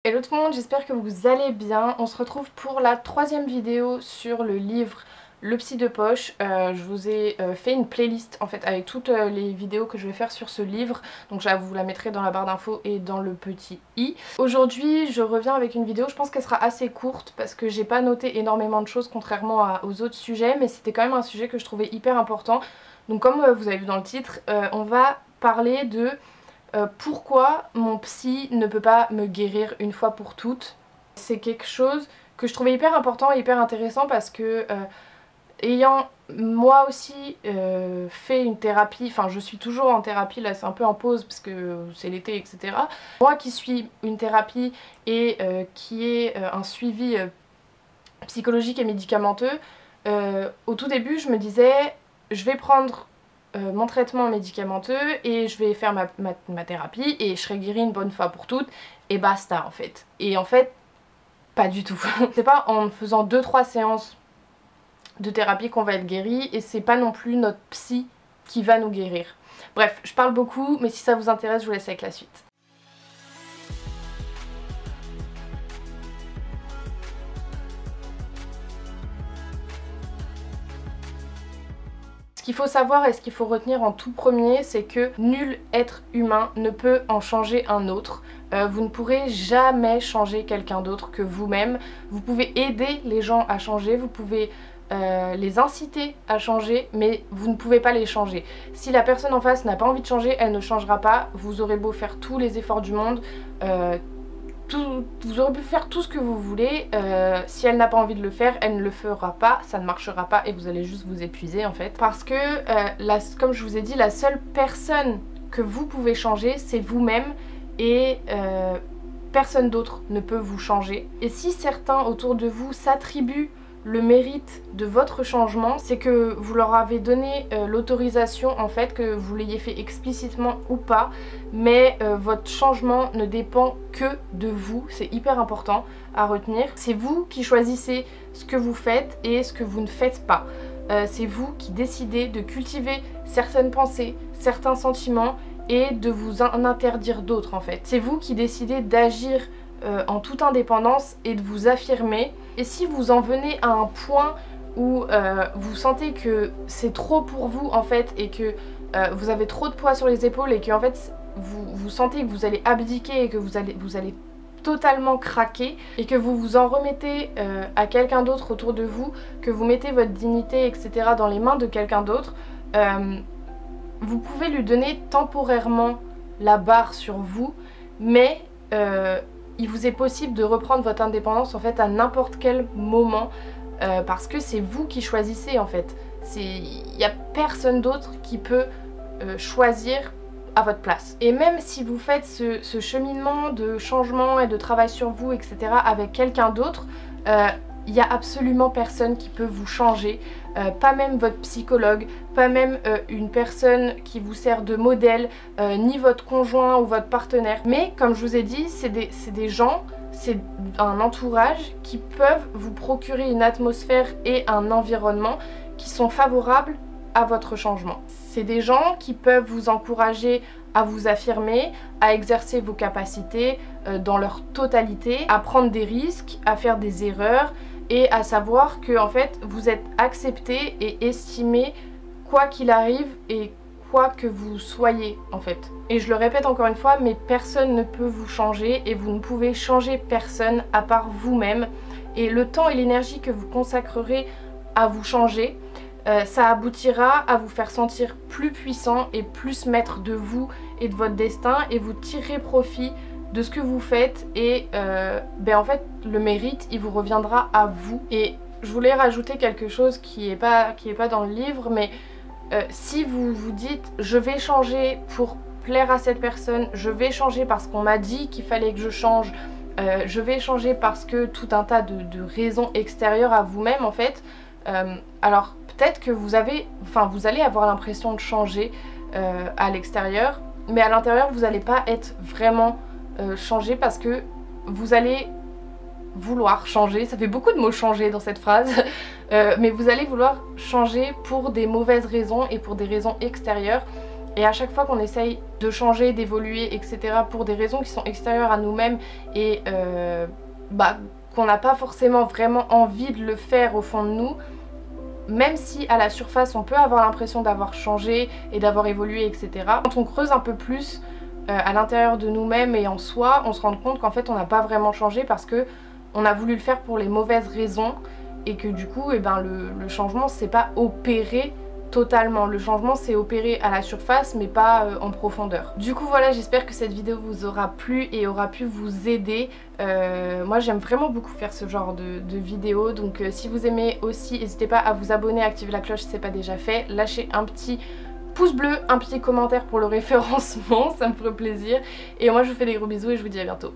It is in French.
Hello tout le monde, j'espère que vous allez bien. On se retrouve pour la troisième vidéo sur le livre Le Psy de Poche. Je vous ai fait une playlist en fait avec toutes les vidéos que je vais faire sur ce livre. Donc je vous la mettrai dans la barre d'infos et dans le petit i. Aujourd'hui je reviens avec une vidéo, je pense qu'elle sera assez courte parce que j'ai pas noté énormément de choses contrairement aux autres sujets. Mais c'était quand même un sujet que je trouvais hyper important. Donc comme vous avez vu dans le titre, on va parler de... pourquoi mon psy ne peut pas me guérir une fois pour toutes. C'est quelque chose que je trouvais hyper important et hyper intéressant parce que ayant moi aussi fait une thérapie, enfin je suis toujours en thérapie, là c'est un peu en pause parce que c'est l'été etc. Moi qui suis une thérapie et qui est un suivi psychologique et médicamenteux, au tout début je me disais je vais prendre mon traitement médicamenteux et je vais faire ma thérapie et je serai guérie une bonne fois pour toutes et basta en fait. Et en fait pas du tout. C'est pas en faisant 2-3 séances de thérapie qu'on va être guéri et c'est pas non plus notre psy qui va nous guérir. Bref, je parle beaucoup mais si ça vous intéresse je vous laisse avec la suite. Ce qu'il faut savoir et ce qu'il faut retenir en tout premier, c'est que nul être humain ne peut en changer un autre. Vous ne pourrez jamais changer quelqu'un d'autre que vous-même. Vous pouvez aider les gens à changer, vous pouvez les inciter à changer, mais vous ne pouvez pas les changer. Si la personne en face n'a pas envie de changer, elle ne changera pas. Vous aurez beau faire tous les efforts du monde, vous aurez pu faire tout ce que vous voulez, si elle n'a pas envie de le faire, elle ne le fera pas, ça ne marchera pas et vous allez juste vous épuiser en fait. Parce que, comme je vous ai dit, la seule personne que vous pouvez changer, c'est vous-même et personne d'autre ne peut vous changer. Et si certains autour de vous s'attribuent le mérite de votre changement, c'est que vous leur avez donné l'autorisation en fait, que vous l'ayez fait explicitement ou pas, mais votre changement ne dépend que de vous, c'est hyper important à retenir. C'est vous qui choisissez ce que vous faites et ce que vous ne faites pas. C'est vous qui décidez de cultiver certaines pensées, certains sentiments et de vous en interdire d'autres en fait. C'est vous qui décidez d'agir en toute indépendance et de vous affirmer. Et si vous en venez à un point où vous sentez que c'est trop pour vous en fait et que vous avez trop de poids sur les épaules et que en fait vous sentez que vous allez abdiquer et que vous allez totalement craquer et que vous vous en remettez à quelqu'un d'autre autour de vous, que vous mettez votre dignité etc. dans les mains de quelqu'un d'autre, vous pouvez lui donner temporairement la barre sur vous, mais il vous est possible de reprendre votre indépendance en fait à n'importe quel moment parce que c'est vous qui choisissez en fait. Il n'y a personne d'autre qui peut choisir à votre place. Et même si vous faites ce cheminement de changement et de travail sur vous etc. avec quelqu'un d'autre, il n'y a absolument personne qui peut vous changer, pas même votre psychologue, pas même une personne qui vous sert de modèle, ni votre conjoint ou votre partenaire. Mais comme je vous ai dit, c'est des gens, c'est un entourage qui peuvent vous procurer une atmosphère et un environnement qui sont favorables à votre changement. C'est des gens qui peuvent vous encourager à vous affirmer, à exercer vos capacités dans leur totalité, à prendre des risques, à faire des erreurs et à savoir que en fait vous êtes accepté et estimé quoi qu'il arrive et quoi que vous soyez en fait. Et je le répète encore une fois, mais personne ne peut vous changer et vous ne pouvez changer personne à part vous-même. Et le temps et l'énergie que vous consacrerez à vous changer, ça aboutira à vous faire sentir plus puissant et plus maître de vous et de votre destin, et vous tirerez profit de ce que vous faites et en fait le mérite il vous reviendra à vous. Et je voulais rajouter quelque chose qui est pas dans le livre, mais si vous vous dites je vais changer pour plaire à cette personne, je vais changer parce qu'on m'a dit qu'il fallait que je change, je vais changer parce que tout un tas de raisons extérieures à vous-même en fait, alors peut-être que vous allez avoir l'impression de changer à l'extérieur, mais à l'intérieur vous n'allez pas être vraiment changer parce que vous allez vouloir changer, ça fait beaucoup de mots changer dans cette phrase, mais vous allez vouloir changer pour des mauvaises raisons et pour des raisons extérieures Et à chaque fois qu'on essaye de changer, d'évoluer, etc. pour des raisons qui sont extérieures à nous-mêmes et qu'on n'a pas forcément vraiment envie de le faire au fond de nous, même si à la surface on peut avoir l'impression d'avoir changé et d'avoir évolué, etc. Quand on creuse un peu plus à l'intérieur de nous-mêmes et en soi, on se rend compte qu'en fait on n'a pas vraiment changé parce que on a voulu le faire pour les mauvaises raisons et que du coup le changement s'est pas opéré totalement. Le changement s'est opéré à la surface mais pas en profondeur. Du coup voilà, j'espère que cette vidéo vous aura plu et aura pu vous aider. Moi j'aime vraiment beaucoup faire ce genre de vidéos, donc si vous aimez aussi, n'hésitez pas à vous abonner, à activer la cloche si c'est pas déjà fait, lâchez un petit pouce bleu, un petit commentaire pour le référencement, ça me ferait plaisir. Et moi je vous fais des gros bisous et je vous dis à bientôt.